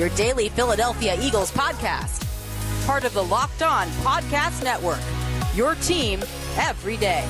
your daily Philadelphia Eagles podcast. Part of the Locked On Podcast Network, your team every day.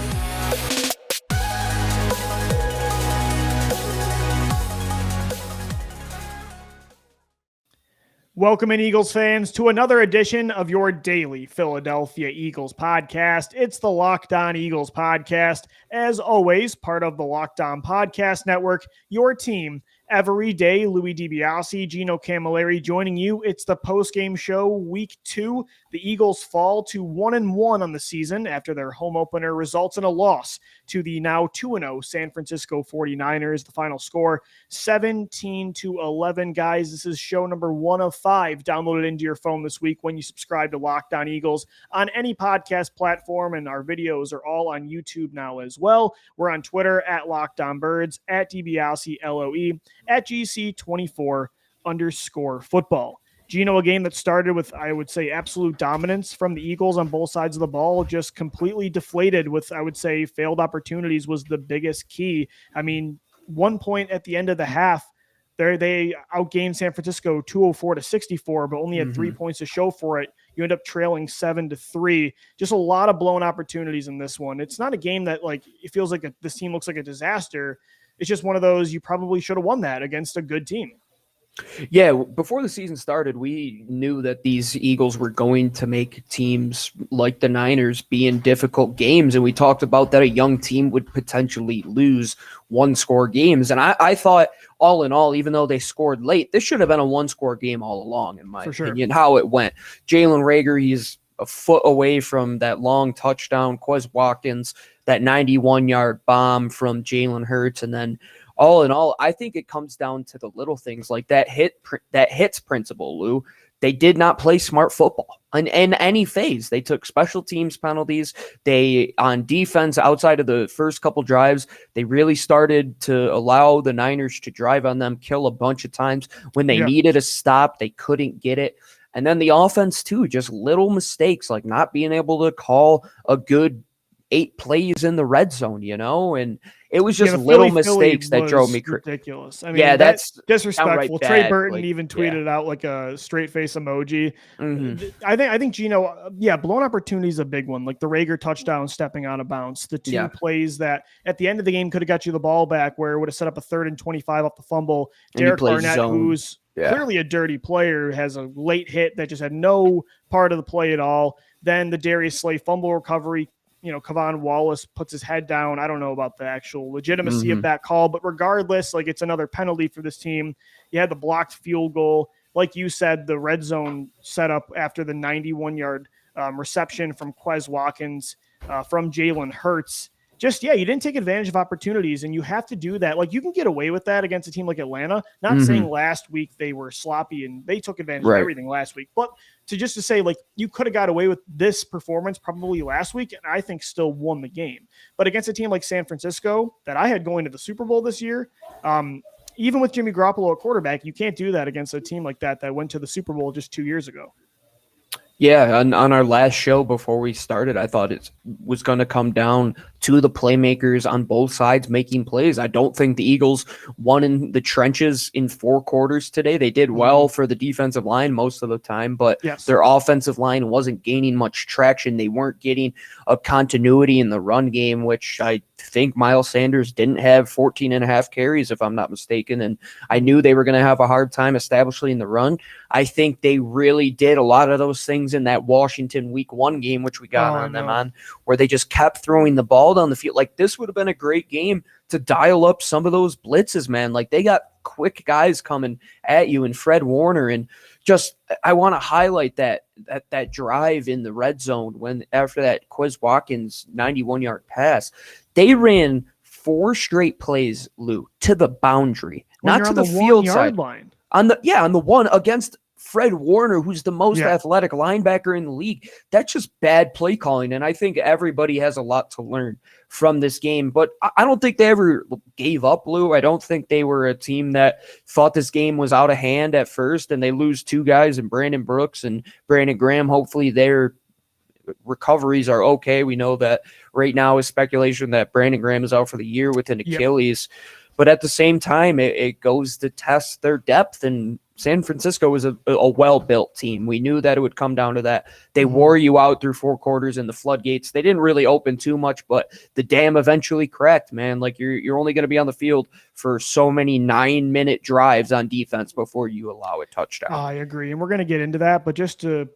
Welcome in, Eagles fans, to another edition of your daily Philadelphia Eagles podcast. It's the Locked On Eagles podcast. As always, part of the Locked On Podcast Network, your team every day. Louis DiBiase, Gino Camilleri joining you. It's the post-game show, week 2. The Eagles fall to 1-1 on the season after their home opener results in a loss to the now 2-0 San Francisco 49ers. The final score, 17-11. Guys, this is show number 1 of 5 downloaded into your phone this week when you subscribe to Locked On Eagles on any podcast platform, and our videos are all on YouTube now as well. We're on Twitter at Locked On Birds, at DiBiase LOE, at GC24_football. Gino, a game that started with, I would say, absolute dominance from the Eagles on both sides of the ball, just completely deflated with, I would say, failed opportunities was the biggest key. I mean, 1 point at the end of the half, they outgained San Francisco 204-64, but only had 3 points to show for it. You end up trailing 7-3. Just a lot of blown opportunities in this one. It's not a game that, like, it feels like this team looks like a disaster. It's just one of those, you probably should have won that against a good team. Yeah, before the season started, we knew that these Eagles were going to make teams like the Niners be in difficult games, and we talked about that a young team would potentially lose one-score games. And I thought, all in all, even though they scored late, this should have been a one-score game all along, in my opinion, how it went. Jalen Reagor, he's a foot away from that long touchdown. Quez Watkins, that 91-yard bomb from Jalen Hurts, and then all in all, I think it comes down to the little things like that hits principle, Lou. They did not play smart football in any phase. They took special teams penalties. They, on defense, outside of the first couple drives, they really started to allow the Niners to drive on them, kill a bunch of times. When they needed a stop, they couldn't get it. And then the offense, too, just little mistakes, like not being able to call a good 8 plays in the red zone, and it was just little mistakes that drove me ridiculous. I mean, that's disrespectful. Trey Burton even tweeted out like a straight face emoji. I think Gino, blown opportunity is a big one. Like the Reagor touchdown, stepping out of bounds, the 2 plays that at the end of the game could have got you the ball back, where it would have set up a 3rd and 25 off the fumble. Derek Barnett, who's clearly a dirty player, has a late hit that just had no part of the play at all. Then the Darius Slay fumble recovery. Kavon Wallace puts his head down. I don't know about the actual legitimacy of that call, but regardless, like, it's another penalty for this team. You had the blocked field goal. Like you said, the red zone setup after the 91-yard reception from Quez Watkins from Jalen Hurts. You didn't take advantage of opportunities, and you have to do that. Like, you can get away with that against a team like Atlanta. Not saying last week they were sloppy and they took advantage of everything last week, but to say, like, you could have got away with this performance probably last week, and I think still won the game. But against a team like San Francisco that I had going to the Super Bowl this year, even with Jimmy Garoppolo at quarterback, you can't do that against a team like that went to the Super Bowl just 2 years ago. Yeah, on our last show before we started, I thought it was going to come down to the playmakers on both sides making plays. I don't think the Eagles won in the trenches in 4 quarters today. They did well for the defensive line most of the time, but their offensive line wasn't gaining much traction. They weren't getting a continuity in the run game, which I think Miles Sanders didn't have 14 and a half carries, if I'm not mistaken, and I knew they were going to have a hard time establishing the run. I think they really did a lot of those things in that Washington week 1 game, which we got them on, where they just kept throwing the ball down the field. Like, this would have been a great game to dial up some of those blitzes, man. Like, they got quick guys coming at you, and Fred Warner, and just, I want to highlight that drive in the red zone when after that Quez Watkins 91-yard pass, they ran 4 straight plays, Lou, to the boundary, not to the field side line. On the one against Fred Warner, who's the most athletic linebacker in the league. That's just bad play calling, and I think everybody has a lot to learn from this game. But I don't think they ever gave up, Lou. I don't think they were a team that thought this game was out of hand at first, and they lose 2 guys in Brandon Brooks and Brandon Graham. Hopefully their recoveries are okay. We know that right now is speculation that Brandon Graham is out for the year with an Achilles. But at the same time, it goes to test their depth. And San Francisco was a well-built team. We knew that it would come down to that. They wore you out through 4 quarters in the floodgates. They didn't really open too much, but the dam eventually cracked, man. Like you're only going to be on the field for so many 9-minute drives on defense before you allow a touchdown. I agree. And we're going to get into that, but just to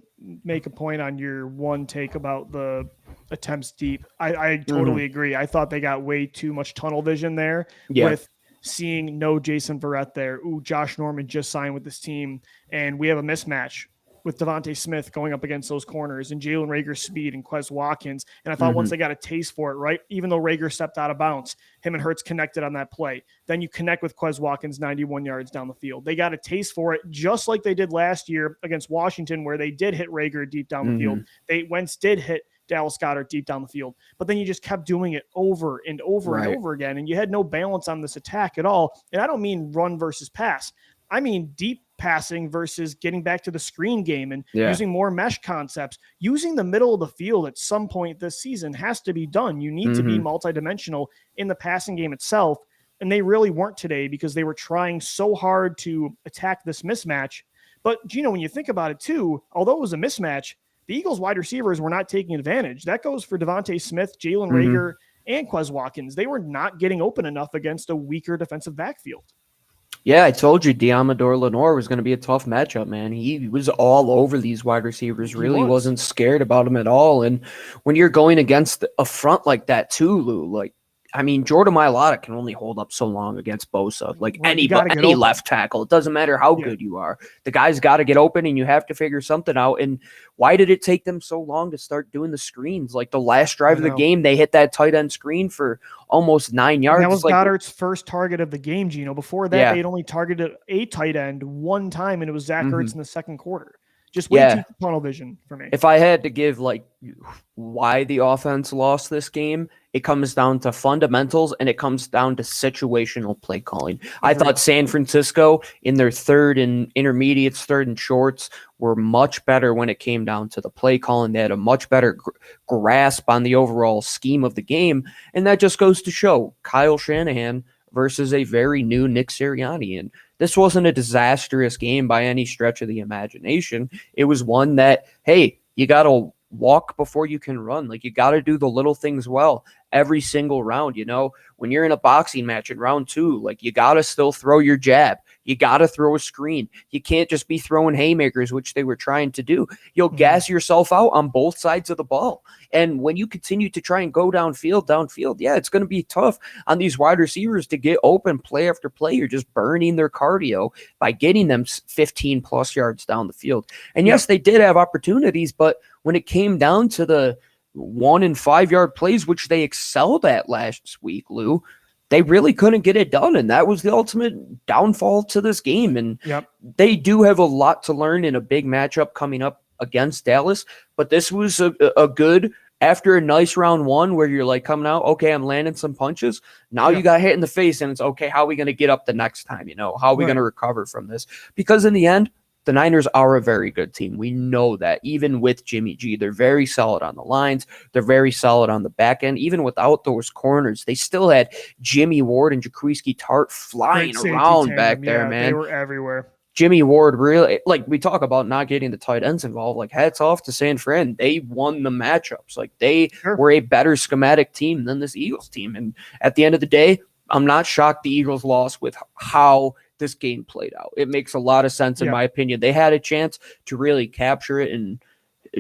make a point on your one take about the attempts deep, I totally agree. I thought they got way too much tunnel vision there with seeing no Jason Verrett there. Ooh, Josh Norman just signed with this team, and we have a mismatch with Devontae Smith going up against those corners and Jalen Reagor's speed and Quez Watkins. And I thought once they got a taste for it, right, even though Reagor stepped out of bounds, him and Hurts connected on that play. Then you connect with Quez Watkins 91 yards down the field. They got a taste for it just like they did last year against Washington, where they did hit Reagor deep down the field. Wentz did hit Dallas Goedert deep down the field, but then you just kept doing it over and over and over again, and you had no balance on this attack at all. And I don't mean run versus pass. I mean deep passing versus getting back to the screen game and using more mesh concepts. Using the middle of the field at some point this season has to be done. You need to be multidimensional in the passing game itself, and they really weren't today because they were trying so hard to attack this mismatch. But, Gino, when you think about it too, although it was a mismatch, the Eagles wide receivers were not taking advantage. That goes for Devontae Smith, Jalen Reagor, and Quez Watkins. They were not getting open enough against a weaker defensive backfield. Yeah, I told you Diamador Lenore was going to be a tough matchup, man. He was all over these wide receivers, really wasn't scared about them at all. And when you're going against a front like that too, Lou, like, I mean, Jordan Mailata can only hold up so long against Bosa. Like any left tackle, it doesn't matter how good you are. The guy's got to get open, and you have to figure something out. And why did it take them so long to start doing the screens? Like the last drive of the game, they hit that tight end screen for almost 9 yards. And that was Goddard's first target of the game, Gino. Before that, they'd only targeted a tight end one time, and it was Zach Ertz in the second quarter. Just way too tunnel vision for me. If I had to give like why the offense lost this game, it comes down to fundamentals and it comes down to situational play calling. I thought San Francisco in their third and intermediates, third and shorts were much better when it came down to the play calling. They had a much better grasp on the overall scheme of the game. And that just goes to show Kyle Shanahan versus a very new Nick Sirianni. And this wasn't a disastrous game by any stretch of the imagination. It was one that, hey, you got to walk before you can run. Like, you got to do the little things well every single round. You know, when you're in a boxing match in round 2, like, you got to still throw your jab. You got to throw a screen. You can't just be throwing haymakers, which they were trying to do. You'll gas yourself out on both sides of the ball. And when you continue to try and go downfield, yeah, it's going to be tough on these wide receivers to get open play after play. You're just burning their cardio by getting them 15 plus yards down the field. And yes, they did have opportunities, but when it came down to the 1 and 5 yard plays, which they excelled at last week, Lou, they really couldn't get it done. And that was the ultimate downfall to this game. And they do have a lot to learn in a big matchup coming up against Dallas. But this was a good, after a nice round 1 where you're like coming out, okay, I'm landing some punches. Now you got hit in the face and it's okay. How are we going to get up the next time? You know, how are we going to recover from this? Because in the end, the Niners are a very good team. We know that. Even with Jimmy G, they're very solid on the lines. They're very solid on the back end. Even without those corners, they still had Jimmy Ward and Jaquiski Tart flying around back there, man. They were everywhere. Jimmy Ward really, like, we talk about not getting the tight ends involved. Like, hats off to San Fran. They won the matchups. Like, they were a better schematic team than this Eagles team. And at the end of the day, I'm not shocked the Eagles lost with how this game played out. It makes a lot of sense in my opinion. They had a chance to really capture it and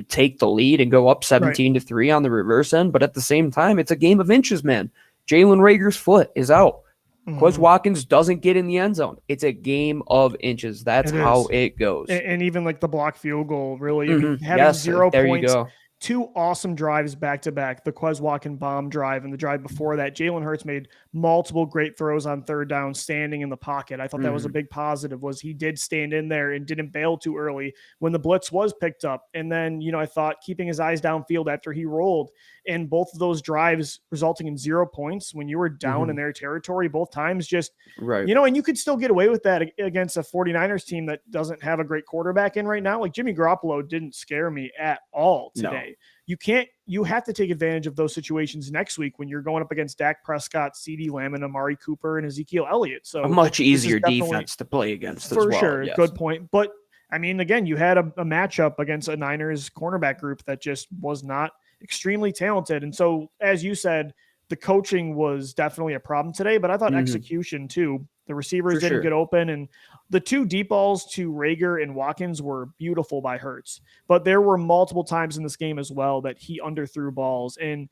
take the lead and go up 17-3 on the reverse end. But at the same time, it's a game of inches, man. Jalen Reagor's foot is out. Quez Watkins doesn't get in the end zone. It's a game of inches. That's how it goes. And even like the block field goal, really, having 0 points. You go. 2 awesome drives back-to-back, the Quez Watkins bomb drive and the drive before that. Jalen Hurts made multiple great throws on third down, standing in the pocket. I thought that was a big positive, was he did stand in there and didn't bail too early when the blitz was picked up. And then, you know, I thought keeping his eyes downfield after he rolled, and both of those drives resulting in 0 points when you were down in their territory both times, just, you know, and you could still get away with that against a 49ers team that doesn't have a great quarterback in right now. Like, Jimmy Garoppolo didn't scare me at all today. you have to take advantage of those situations next week when you're going up against Dak Prescott, CeeDee Lamb, and Amari Cooper and Ezekiel Elliott. So a much easier defense to play against for as well. Sure. Yes. Good point. But I mean, again, you had a matchup against a Niners cornerback group that just was not extremely talented. And so, as you said, the coaching was definitely a problem today, but I thought execution too. The receivers didn't get open, and the 2 deep balls to Reagor and Watkins were beautiful by Hurts. But there were multiple times in this game as well that he underthrew balls, and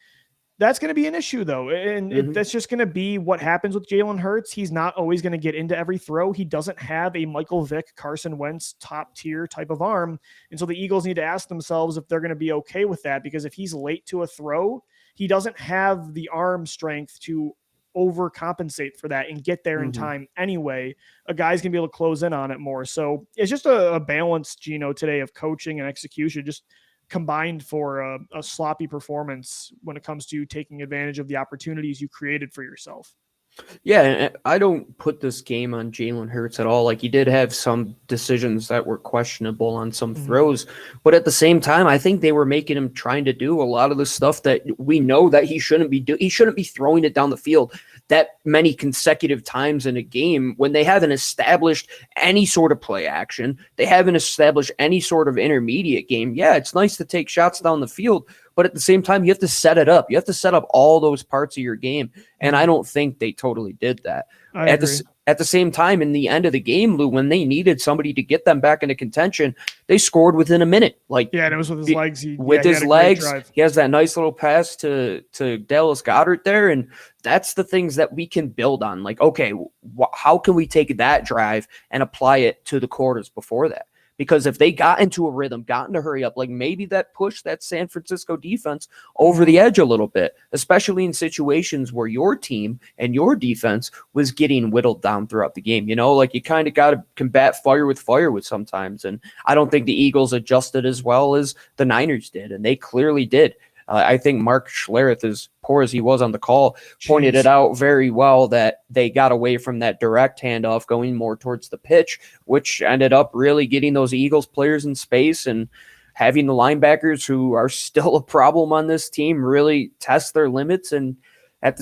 that's going to be an issue, though. And that's just going to be what happens with Jalen Hurts. He's not always going to get into every throw. He doesn't have a Michael Vick, Carson Wentz top tier type of arm. And so the Eagles need to ask themselves if they're going to be okay with that, because if he's late to a throw, he doesn't have the arm strength to overcompensate for that and get there in time anyway. A guy's going to be able to close in on it more. So it's just a balance, Gino, today of coaching and execution, just combined for a sloppy performance when it comes to taking advantage of the opportunities you created for yourself. Yeah, I don't put this game on Jalen Hurts at all. Like, he did have some decisions that were questionable on some throws, but at the same time, I think they were making him trying to do a lot of the stuff that we know that he shouldn't be doing. He shouldn't be throwing it down the field that many consecutive times in a game when they haven't established any sort of play action. They haven't established any sort of intermediate game. Yeah, it's nice to take shots down the field, but at the same time, you have to set it up. You have to set up all those parts of your game. And I don't think they totally did that. At the same time, in the end of the game, Lou, when they needed somebody to get them back into contention, they scored within a minute. Like, yeah, and it was with his legs. He has that nice little pass to Dallas Goedert there. And that's the things that we can build on. Like, okay, how can we take that drive and apply it to the quarters before that? Because if they got into a rhythm, got into hurry up, like maybe that pushed that San Francisco defense over the edge a little bit, especially in situations where your team and your defense was getting whittled down throughout the game. You know, like you kind of got to combat fire with sometimes. And I don't think the Eagles adjusted as well as the Niners did, and they clearly did. I think Mark Schlereth, as poor as he was on the call, pointed it out very well that they got away from that direct handoff going more towards the pitch, which ended up really getting those Eagles players in space and having the linebackers, who are still a problem on this team, really test their limits. And at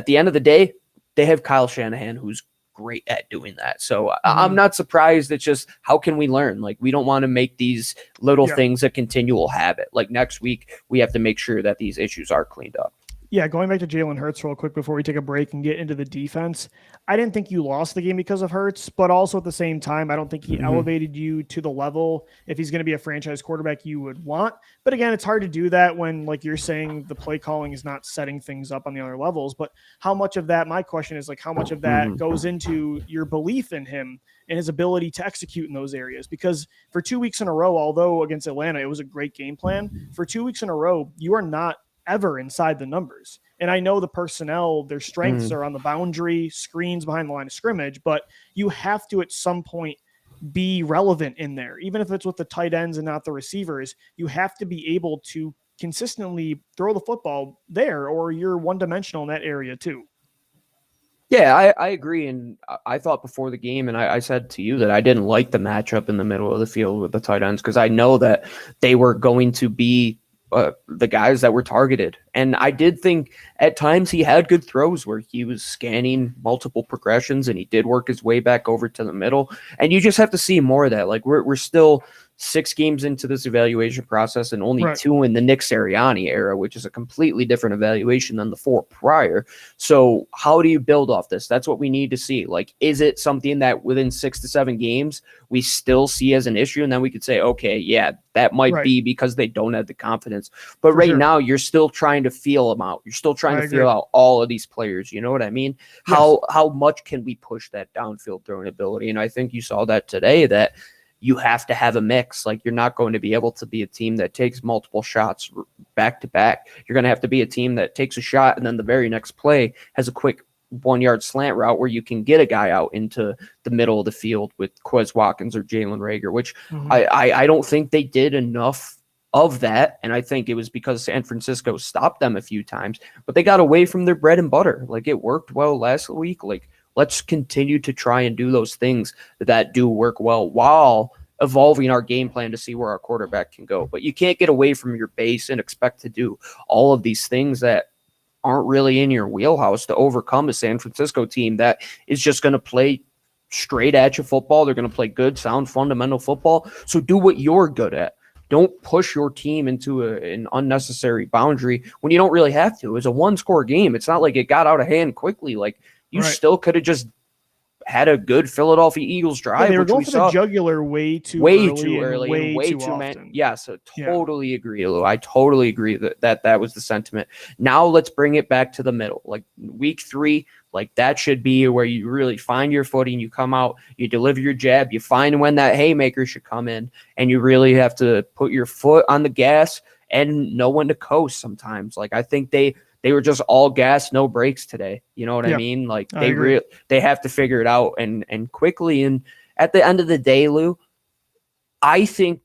the end of the day, they have Kyle Shanahan, who's great at doing that. So I'm not surprised. It's just, how can we learn? Like, we don't want to make these little things a continual habit. Like, next week, we have to make sure that these issues are cleaned up. Yeah, going back to Jalen Hurts real quick before we take a break and get into the defense, I didn't think you lost the game because of Hurts, but also at the same time, I don't think he elevated you to the level, if he's going to be a franchise quarterback, you would want. But again, it's hard to do that when, like you're saying, the play calling is not setting things up on the other levels. But how much of that, my question is, like, how much of that goes into your belief in him and his ability to execute in those areas? Because for 2 weeks in a row, although against Atlanta, it was a great game plan, for 2 weeks in a row, you are not ever inside the numbers. And I know the personnel, their strengths are on the boundary, screens behind the line of scrimmage, but you have to at some point be relevant in there. Even if it's with the tight ends and not the receivers, you have to be able to consistently throw the football there, or you're one-dimensional in that area too. Yeah, I agree. And I thought before the game, and I said to you that I didn't like the matchup in the middle of the field with the tight ends, because I know that they were going to be the guys that were targeted. And I did think at times he had good throws where he was scanning multiple progressions and he did work his way back over to the middle. And you just have to see more of that. Like, we're still 6 games into this evaluation process and only 2 in the Nick Sirianni era, which is a completely different evaluation than the 4 prior. So how do you build off this? That's what we need to see. Like, is it something that within 6 to 7 games we still see as an issue? And then we could say, okay, yeah, that might be because they don't have the confidence. But right now, you're still trying to feel them out. You're still trying to feel out all of these players. You know what I mean? Yes. How much can we push that downfield throwing ability? And I think you saw that today, that you have to have a mix. Like, you're not going to be able to be a team that takes multiple shots back to back. You're going to have to be a team that takes a shot and then the very next play has a quick 1-yard slant route where you can get a guy out into the middle of the field with Quez Watkins or Jalen Reagor, which I don't think they did enough of that. And I think it was because San Francisco stopped them a few times, but they got away from their bread and butter. Like, it worked well last week. Like, let's continue to try and do those things that do work well while evolving our game plan to see where our quarterback can go. But you can't get away from your base and expect to do all of these things that aren't really in your wheelhouse to overcome a San Francisco team that is just going to play straight at you football. They're going to play good, sound, fundamental football. So do what you're good at. Don't push your team into an unnecessary boundary when you don't really have to. It was a one-score game. It's not like it got out of hand quickly. Like, you still could have just had a good Philadelphia Eagles drive. They were going for the jugular way too early, way too often. Yes, I totally agree, Lou. I totally agree that was the sentiment. Now let's bring it back to the middle. Like week 3, like that should be where you really find your footing. You come out, you deliver your jab, you find when that haymaker should come in, and you really have to put your foot on the gas and know when to coast sometimes. Like I think they were just all gas, no brakes today. You know what I mean? Like they have to figure it out and quickly. And at the end of the day, Lou, I think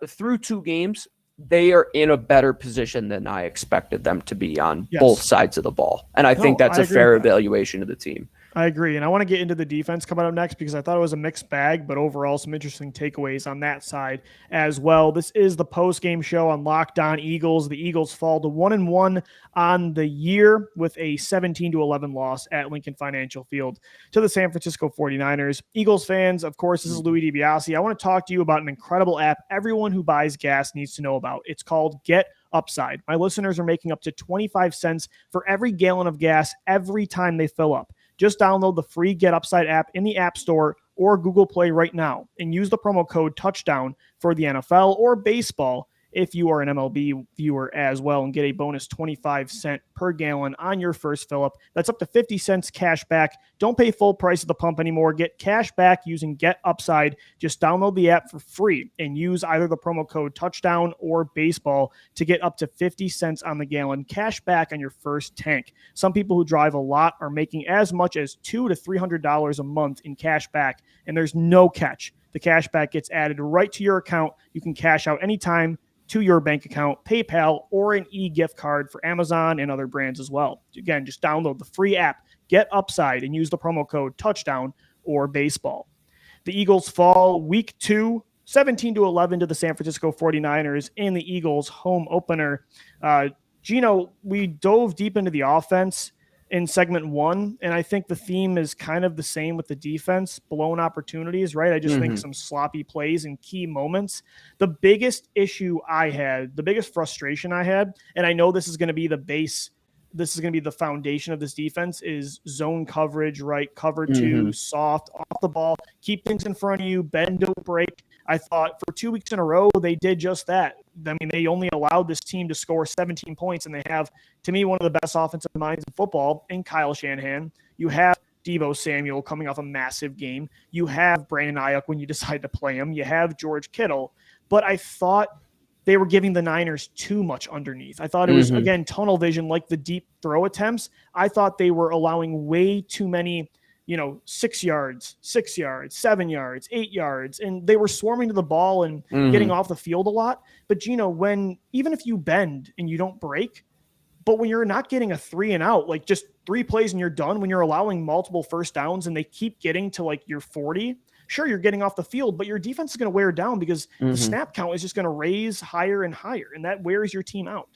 through 2 games, they are in a better position than I expected them to be on both sides of the ball. And I think that's a fair evaluation of the team. I agree. And I want to get into the defense coming up next because I thought it was a mixed bag, but overall some interesting takeaways on that side as well. This is the post-game show on Locked On Eagles. The Eagles fall to 1-1 on the year with a 17-11 loss at Lincoln Financial Field to the San Francisco 49ers. Eagles fans, of course, this is Louis DiBiase. I want to talk to you about an incredible app everyone who buys gas needs to know about. It's called Get Upside. My listeners are making up to 25 cents for every gallon of gas every time they fill up. Just download the free Get Upside app in the App Store or Google Play right now and use the promo code touchdown for the NFL or baseball if you are an MLB viewer as well, and get a bonus 25 cents per gallon on your first fill up. That's up to 50 cents cash back. Don't pay full price at the pump anymore. Get cash back using Get Upside. Just download the app for free and use either the promo code touchdown or baseball to get up to 50 cents on the gallon cash back on your first tank. Some people who drive a lot are making as much as $200 to $300 a month in cash back, and there's no catch. The cash back gets added right to your account. You can cash out anytime to your bank account, PayPal, or an e-gift card for Amazon and other brands as well. Again, just download the free app, Get Upside, and use the promo code touchdown or baseball. The Eagles fall week 2, 17-11 to the San Francisco 49ers in the Eagles home opener. Gino, we dove deep into the offense in segment 1, and I think the theme is kind of the same with the defense, blown opportunities, right? I just think some sloppy plays and key moments. The biggest issue I had, the biggest frustration I had, and I know this is going to be the base, this is going to be the foundation of this defense, is zone coverage, right? Cover 2, soft, off the ball, keep things in front of you, bend, don't break. I thought for 2 weeks in a row, they did just that. I mean, they only allowed this team to score 17 points, and they have, to me, one of the best offensive minds in football in Kyle Shanahan. You have Deebo Samuel coming off a massive game. You have Brandon Ayuk when you decide to play him. You have George Kittle. But I thought they were giving the Niners too much underneath. I thought it was, again, tunnel vision, like the deep throw attempts. I thought they were allowing way too many 6 yards, 7 yards, 8 yards, and they were swarming to the ball and getting off the field a lot. But Gino, even if you bend and you don't break, but when you're not getting a 3 and out, like just 3 plays and you're done, when you're allowing multiple first downs and they keep getting to like your 40, sure, you're getting off the field, but your defense is going to wear down because the snap count is just going to raise higher and higher, and that wears your team out.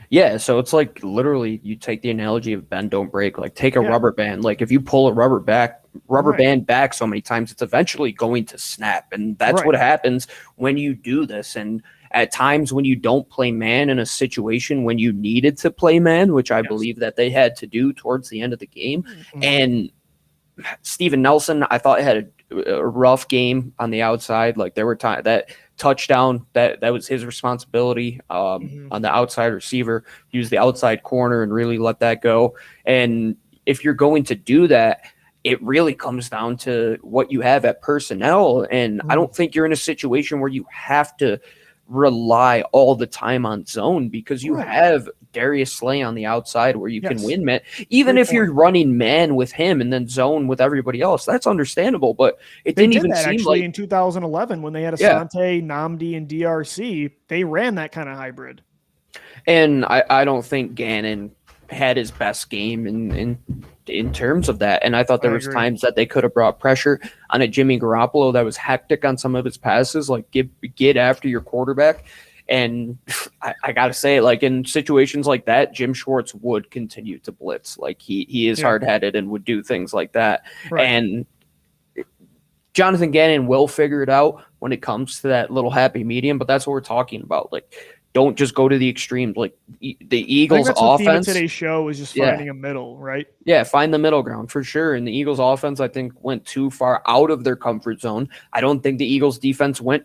Yeah, so it's like literally you take the analogy of bend, don't break. Like take a rubber band. Like if you pull a rubber band back so many times, it's eventually going to snap. And that's what happens when you do this. And at times when you don't play man in a situation when you needed to play man, which I believe that they had to do towards the end of the game. And Steven Nelson, I thought had a rough game on the outside. Like there were times that touchdown that was his responsibility on the outside receiver. He was the outside corner and really let that go. And if you're going to do that, it really comes down to what you have at personnel. And I don't think you're in a situation where you have to rely all the time on zone because you have Darius Slay on the outside where you can win man. Even if you're running man with him and then zone with everybody else, that's understandable. But it didn't even seem like in 2011 when they had Asante, Nnamdi, and DRC, they ran that kind of hybrid. And I don't think Gannon had his best game in in terms of that. And I thought there was times that they could have brought pressure on a Jimmy Garoppolo that was hectic on some of his passes, like get after your quarterback. And I got to say, like in situations like that, Jim Schwartz would continue to blitz. Like he is hard-headed and would do things like that. Right. And Jonathan Gannon will figure it out when it comes to that little happy medium, but that's what we're talking about. Like, don't just go to the extremes. Like the Eagles' offense. Today's show is just finding a middle, right? Yeah, find the middle ground for sure. And the Eagles' offense, I think, went too far out of their comfort zone. I don't think the Eagles' defense went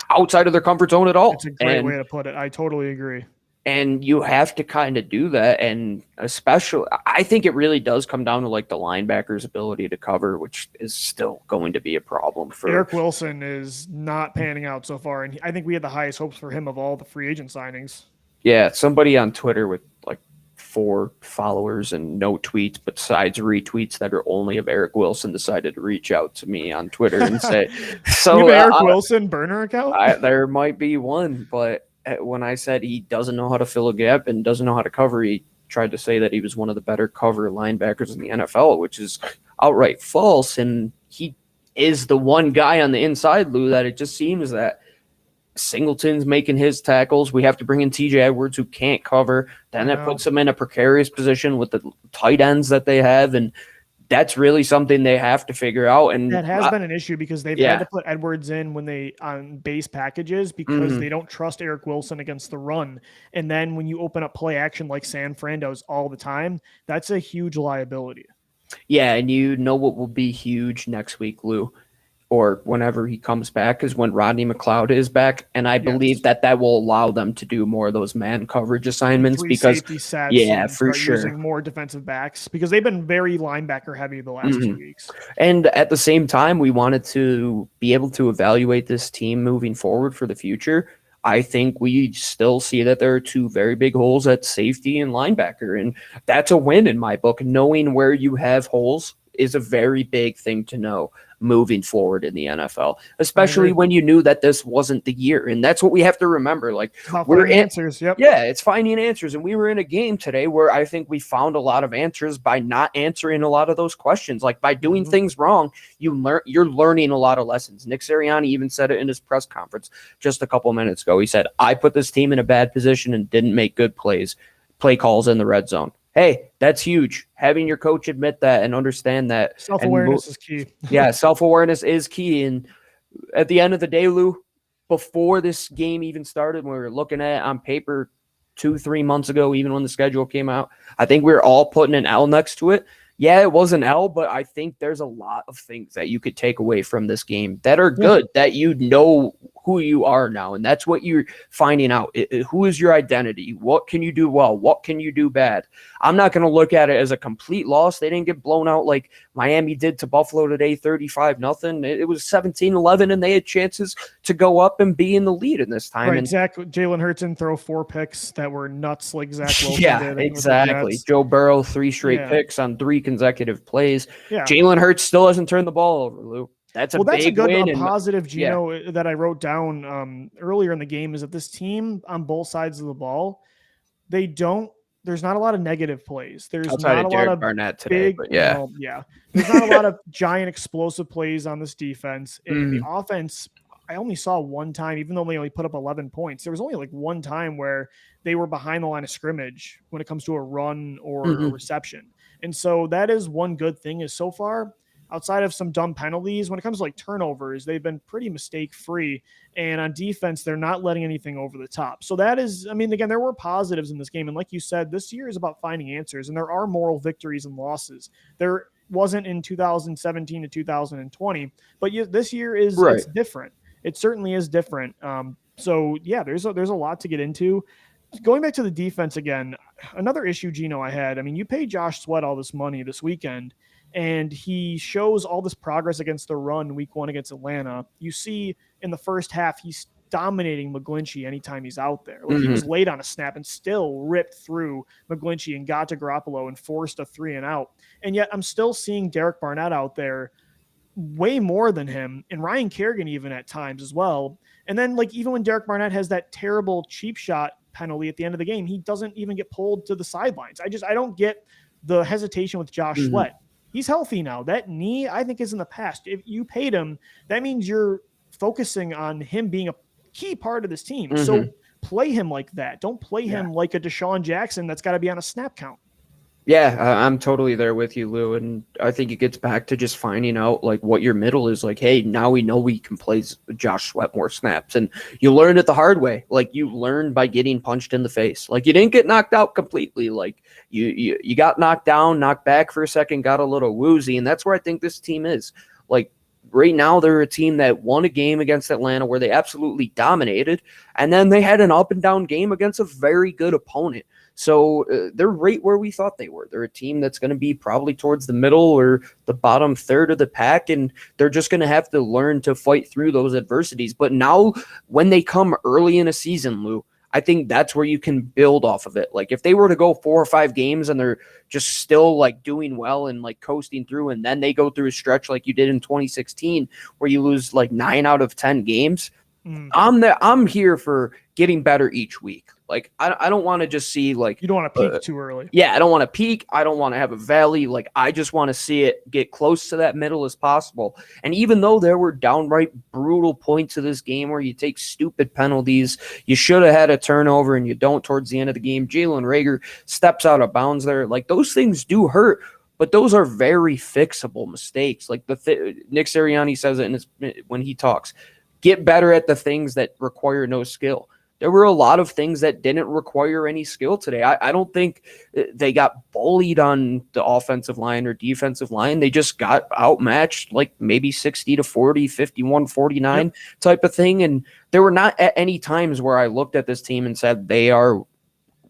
outside of their comfort zone at all. That's a great way to put it. I totally agree. And you have to kind of do that. And especially, I think it really does come down to like the linebackers' ability to cover, which is still going to be a problem for Eric Wilson is not panning out so far. And I think we had the highest hopes for him of all the free agent signings. Yeah. Somebody on Twitter with like 4 followers and no tweets besides retweets that are only of Eric Wilson decided to reach out to me on Twitter and say, so Eric Wilson burner account? There might be one, but when I said he doesn't know how to fill a gap and doesn't know how to cover, he tried to say that he was one of the better cover linebackers in the NFL, which is outright false. And he is the one guy on the inside, Lou, that it just seems that Singleton's making his tackles. We have to bring in TJ Edwards, who can't cover. Then that puts him in a precarious position with the tight ends that they have. And that's really something they have to figure out. And that has been an issue because they've had to put Edwards in when they on base packages because they don't trust Eric Wilson against the run. And then when you open up play action like San Fran does all the time, that's a huge liability. Yeah, and you know what will be huge next week, Lou, or whenever he comes back, is when Rodney McLeod is back. And I believe that will allow them to do more of those man coverage assignments because, for sure. Using more defensive backs because they've been very linebacker heavy the last 2 weeks. And at the same time, we wanted to be able to evaluate this team moving forward for the future. I think we still see that there are 2 very big holes at safety and linebacker. And that's a win in my book. Knowing where you have holes is a very big thing to know moving forward in the NFL, especially when you knew that this wasn't the year. And that's what we have to remember. Like we're answers. Yep. Yeah, it's finding answers. And we were in a game today where I think we found a lot of answers by not answering a lot of those questions. Like by doing things wrong, you're learning a lot of lessons. Nick Sirianni even said it in his press conference just a couple minutes ago. He said, I put this team in a bad position and didn't make good play calls in the red zone. Hey, that's huge. Having your coach admit that and understand that. Self-awareness is key. Yeah, self-awareness is key. And at the end of the day, Lou, before this game even started, when we were looking at it on paper 2-3 months ago, even when the schedule came out, I think we were all putting an L next to it. Yeah, it was an L, but I think there's a lot of things that you could take away from this game that are good, that you know who you are now. And that's what you're finding out. Who is your identity? What can you do well? What can you do bad? I'm not going to look at it as a complete loss. They didn't get blown out like Miami did to Buffalo today, 35-0. It was 17-11, and they had chances to go up and be in the lead in this time. Right, Jalen Hurts didn't throw 4 picks that were nuts like Zach Wilson did. Exactly. Joe Burrow, 3 straight picks on 3 consecutive plays. Yeah. Jalen Hurts still hasn't turned the ball over, Lou. That's a big win. A positive, Gino, that I wrote down earlier in the game is that this team on both sides of the ball, there's not a lot of negative plays. There's not a lot of Barnett today, there's not a lot of giant explosive plays on this defense. And the offense, I only saw one time, even though they only put up 11 points, there was only like one time where they were behind the line of scrimmage when it comes to a run or a reception. And so that is one good thing is so far, outside of some dumb penalties, when it comes to like turnovers, they've been pretty mistake-free. And on defense, they're not letting anything over the top. So that is, I mean, again, there were positives in this game. And like you said, this year is about finding answers. And there are moral victories and losses. There wasn't in 2017 to 2020. But this year is it's different. It certainly is different. So, yeah, there's a lot to get into. Going back to the defense again, another issue, Gino, I had. I mean, you pay Josh Sweat all this money this weekend, and he shows all this progress against the run week 1 against Atlanta. You see in the first half, he's dominating McGlinchey anytime he's out there. Like he was late on a snap and still ripped through McGlinchey and got to Garoppolo and forced a 3-and-out. And yet I'm still seeing Derek Barnett out there way more than him, and Ryan Kerrigan even at times as well. And then like even when Derek Barnett has that terrible cheap shot penalty at the end of the game, he doesn't even get pulled to the sidelines. I don't get the hesitation with Josh Sweat. He's healthy now. That knee, I think, is in the past. If you paid him, that means you're focusing on him being a key part of this team. So play him like that. Don't play him like a Deshaun Jackson that's got to be on a snap count. Yeah, I'm totally there with you, Lou. And I think it gets back to just finding out like what your middle is like. Hey, now we know we can play Josh Sweat more snaps. And you learned it the hard way. Like you learned by getting punched in the face. Like you didn't get knocked out completely. Like you got knocked down, knocked back for a second, got a little woozy. And that's where I think this team is. Like right now, they're a team that won a game against Atlanta where they absolutely dominated. And then they had an up and down game against a very good opponent. So they're right where we thought they were. They're a team that's going to be probably towards the middle or the bottom third of the pack, and they're just going to have to learn to fight through those adversities. But now when they come early in a season, Lou, I think that's where you can build off of it. Like if they were to go 4 or 5 games and they're just still like doing well and like coasting through, and then they go through a stretch like you did in 2016 where you lose like 9 out of 10 games, I'm here for getting better each week. Like I don't want to just see like you don't want to peak too early. Yeah, I don't want to peak. I don't want to have a valley. Like I just want to see it get close to that middle as possible. And even though there were downright brutal points of this game where you take stupid penalties, you should have had a turnover and you don't towards the end of the game. Jalen Reagor steps out of bounds there. Like those things do hurt. But those are very fixable mistakes. Like Nick Sirianni says it when he talks. Get better at the things that require no skill. There were a lot of things that didn't require any skill today. I don't think they got bullied on the offensive line or defensive line. They just got outmatched like maybe 60-40, 51-49 type of thing. And there were not at any times where I looked at this team and said they are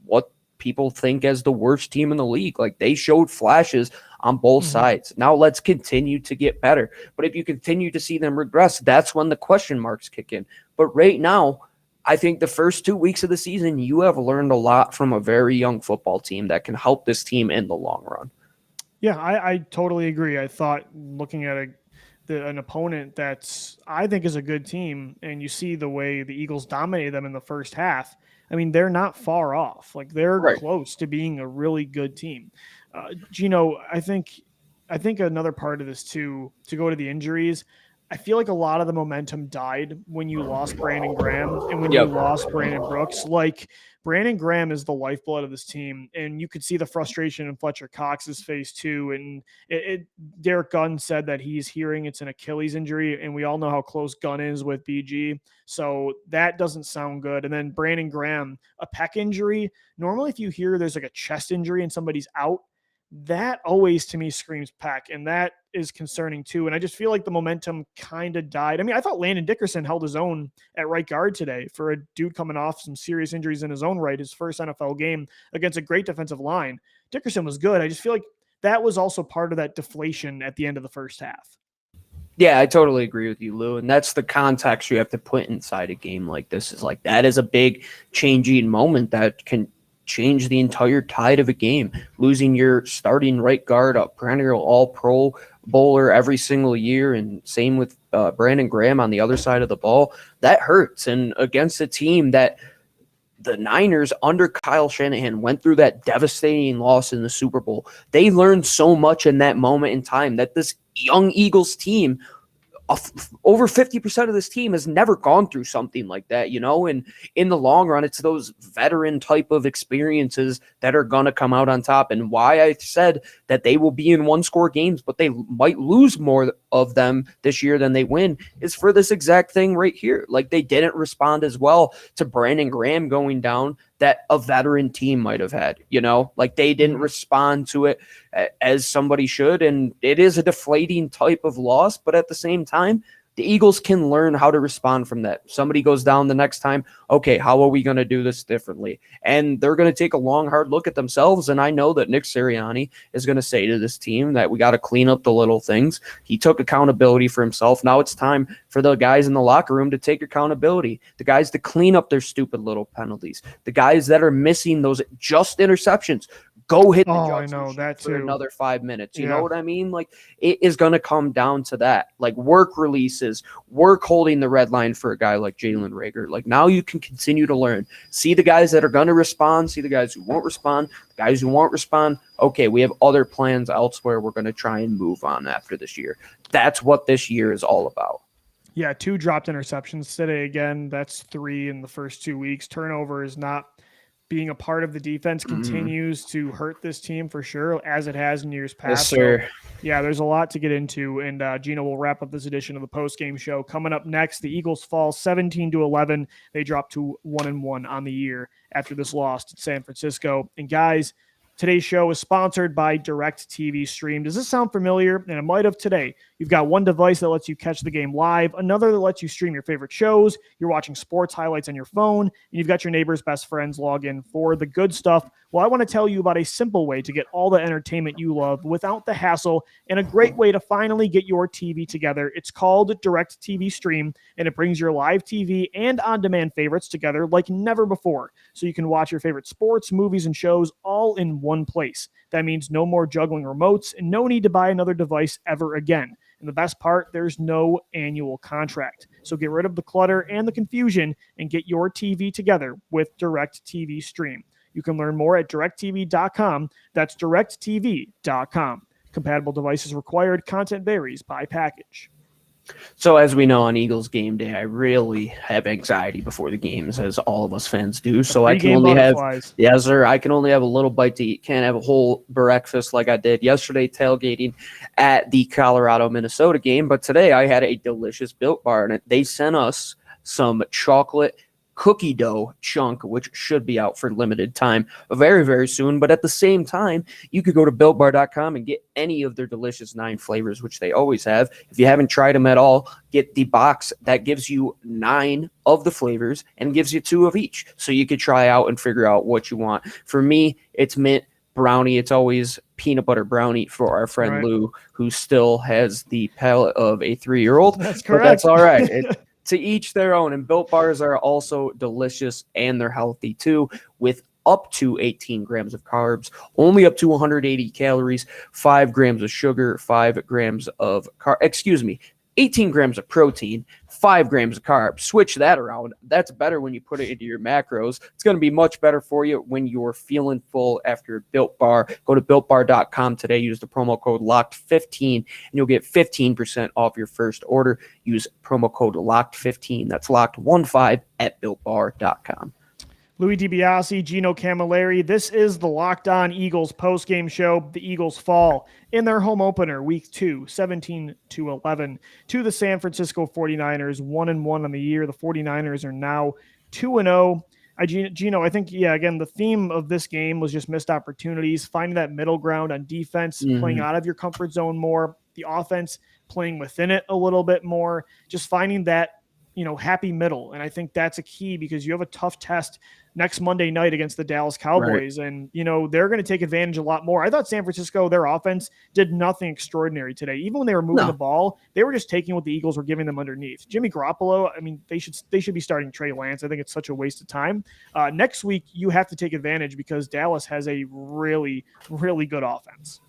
what people think as the worst team in the league. Like they showed flashes on both sides. Now let's continue to get better. But if you continue to see them regress, that's when the question marks kick in. But right now, I think the first 2 weeks of the season, you have learned a lot from a very young football team that can help this team in the long run. Yeah, I totally agree. I thought looking at an opponent that's I think is a good team, and you see the way the Eagles dominated them in the first half. I mean, they're not far off. Like they're close to being a really good team. Gino, I think another part of this too, to go to the injuries, I feel like a lot of the momentum died when you lost Brandon Graham and when you lost Brandon Brooks. Like Brandon Graham is the lifeblood of this team, and you could see the frustration in Fletcher Cox's face too. And Derek Gunn said that he's hearing it's an Achilles injury, and we all know how close Gunn is with BG. So that doesn't sound good. And then Brandon Graham, a pec injury. Normally, if you hear there's like a chest injury and somebody's out, that always to me screams pec, and that is concerning too. And I just feel like the momentum kind of died. I mean, I thought Landon Dickerson held his own at right guard today for a dude coming off some serious injuries in his own right, his first NFL game against a great defensive line. Dickerson was good. I just feel like that was also part of that deflation at the end of the first half. Yeah, I totally agree with you, Lou. And that's the context you have to put inside a game like this. Is like that is a big changing moment that can change the entire tide of a game. Losing your starting right guard, a perennial all-pro bowler every single year, and same with Brandon Graham on the other side of the ball, that hurts. And against a team that the Niners under Kyle Shanahan went through that devastating loss in the Super Bowl, they learned so much in that moment in time that this young Eagles team, over 50% of this team has never gone through something like that, you know, and in the long run, it's those veteran type of experiences that are going to come out on top. And why I said that they will be in 1-score games, but they might lose more of them this year than they win is for this exact thing right here. Like they didn't respond as well to Brandon Graham going down that a veteran team might have had, you know, like they didn't respond to it as somebody should. And it is a deflating type of loss, but at the same time, the Eagles can learn how to respond from that. Somebody goes down the next time. Okay, how are we going to do this differently? And they're going to take a long, hard look at themselves. And I know that Nick Sirianni is going to say to this team that we got to clean up the little things. He took accountability for himself. Now it's time for the guys in the locker room to take accountability, the guys to clean up their stupid little penalties, the guys that are missing those just interceptions. Go hit the I jugs know machine that for too. another 5 minutes. You know what I mean? Like, it is going to come down to that. Like, work releases, work holding the red line for a guy like Jalen Reagor. Like, now you can continue to learn. See the guys that are going to respond. See the guys who won't respond. The guys who won't respond. Okay, we have other plans elsewhere. We're going to try and move on after this year. That's what this year is all about. Yeah, 2 dropped interceptions today again. That's 3 in the first 2 weeks. Turnover is not being a part of the defense, continues to hurt this team for sure, as it has in years past. Yes, sir. So, yeah, there's a lot to get into, and Gino will wrap up this edition of the post-game show. Coming up next, the Eagles fall 17-11. They drop to 1-1 on the year after this loss to San Francisco. And guys, today's show is sponsored by DirecTV Stream. Does this sound familiar? And it might have today. You've got one device that lets you catch the game live, another that lets you stream your favorite shows. You're watching sports highlights on your phone, and you've got your neighbor's best friends log in for the good stuff. Well, I want to tell you about a simple way to get all the entertainment you love without the hassle, and a great way to finally get your TV together. It's called DirecTV Stream, and it brings your live TV and on-demand favorites together like never before. So you can watch your favorite sports, movies, and shows all in one place. That means no more juggling remotes and no need to buy another device ever again. And the best part, there's no annual contract. So get rid of the clutter and the confusion and get your TV together with DirecTV Stream. You can learn more at directtv.com. That's directtv.com. Compatible devices required. Content varies by package. So as we know on Eagles game day, I really have anxiety before the games, as all of us fans do. So I can only have, yes, sir, I can only have a little bite to eat. Can't have a whole breakfast like I did yesterday tailgating at the Colorado-Minnesota game. But today I had a delicious Built Bar, and they sent us some chocolate cookie dough chunk, which should be out for limited time very, very soon. But at the same time, you could go to BuiltBar.com and get any of their delicious 9 flavors, which they always have. If you haven't tried them at all, get the box that gives you 9 of the flavors and gives you 2 of each. So you could try out and figure out what you want. For me, it's mint brownie. It's always peanut butter brownie for our friend Lou, who still has the palate of a 3-year-old. That's correct. But that's all right. To each their own. And Built Bars are also delicious, and they're healthy too, with up to 18 grams of carbs, only up to 180 calories, 5 grams of sugar, 5 grams of 18 grams of protein, 5 grams of carbs. Switch that around. That's better when you put it into your macros. It's going to be much better for you when you're feeling full after a Built Bar. Go to BuiltBar.com today. Use the promo code LOCKED15, and you'll get 15% off your first order. Use promo code LOCKED15. That's LOCKED15 at BuiltBar.com. Louis DiBiase, Gino Camilleri. This is the Locked On Eagles postgame show. The Eagles fall in their home opener, week 2, 17-11 to the San Francisco 49ers, 1-1 on the year. The 49ers are now 2-0. Gino, I think, again, the theme of this game was just missed opportunities, finding that middle ground on defense, playing out of your comfort zone more, the offense playing within it a little bit more, just finding that, happy middle. And I think that's a key, because you have a tough test next Monday night against the Dallas Cowboys. Right. And, they're going to take advantage a lot more. I thought San Francisco, their offense did nothing extraordinary today. Even when they were moving the ball, they were just taking what the Eagles were giving them underneath. Jimmy Garoppolo, I mean, they should be starting Trey Lance. I think it's such a waste of time. Next week, you have to take advantage, because Dallas has a really, really good offense.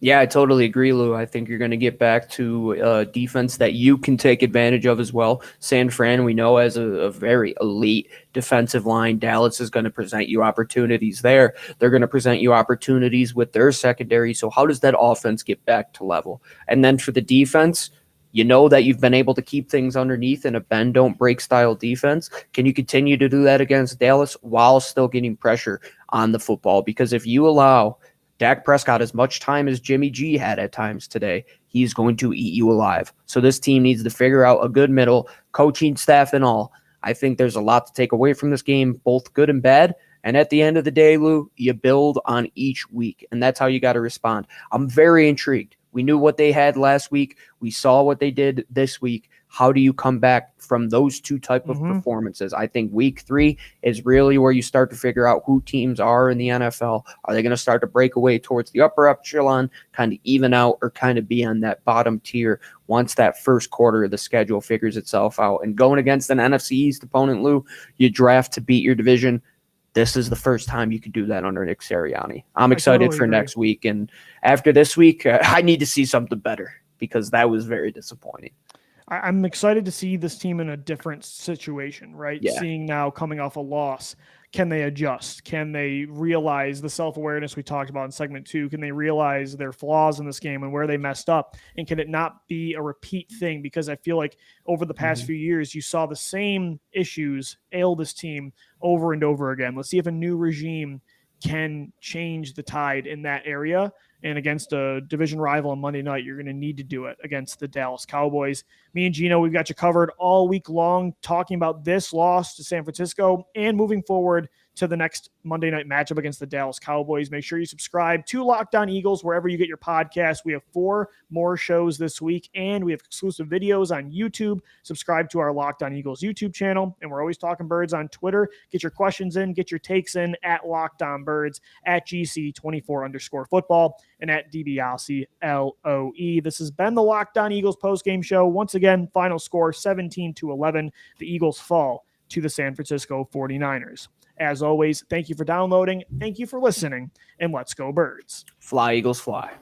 Yeah, I totally agree, Lou. I think you're going to get back to a defense that you can take advantage of as well. San Fran, we know, as a very elite defensive line. Dallas is going to present you opportunities there. They're going to present you opportunities with their secondary. So how does that offense get back to level? And then for the defense, you know that you've been able to keep things underneath in a bend-don't-break style defense. Can you continue to do that against Dallas while still getting pressure on the football? Because if you allow Dak Prescott as much time as Jimmy G had at times today, he's going to eat you alive. So this team needs to figure out a good middle, coaching staff and all. I think there's a lot to take away from this game, both good and bad. And at the end of the day, Lou, you build on each week, and that's how you got to respond. I'm very intrigued. We knew what they had last week. We saw what they did this week. How do you come back from those two type of performances? I think week 3 is really where you start to figure out who teams are in the NFL. Are they going to start to break away towards the upper echelon, kind of even out, or kind of be on that bottom tier once that first quarter of the schedule figures itself out? And going against an NFC East opponent, Lou, you draft to beat your division. this is the first time you could do that under Nick Sirianni. I'm excited for next week. And after this week, I need to see something better because that was very disappointing. I'm excited to see this team in a different situation, right? Yeah. Seeing now coming off a loss, can they adjust? Can they realize the self-awareness we talked about in segment 2? Can they realize their flaws in this game and where they messed up? And can it not be a repeat thing? Because I feel like over the past few years, you saw the same issues ail this team over and over again. Let's see if a new regime can change the tide in that area. And against a division rival on Monday night, you're going to need to do it against the Dallas Cowboys. Me and Gino, we've got you covered all week long talking about this loss to San Francisco and moving forward to the next Monday night matchup against the Dallas Cowboys. Make sure you subscribe to Locked On Eagles wherever you get your podcasts. We have 4 more shows this week, and we have exclusive videos on YouTube. Subscribe to our Locked On Eagles YouTube channel, and we're always talking birds on Twitter. Get your questions in, get your takes in at Locked On Birds, at GC24_football, and at DiBiase LOE. This has been the Locked On Eagles postgame show. Once again, final score 17-11. The Eagles fall to the San Francisco 49ers. As always, thank you for downloading, thank you for listening, and let's go Birds. Fly, Eagles, fly.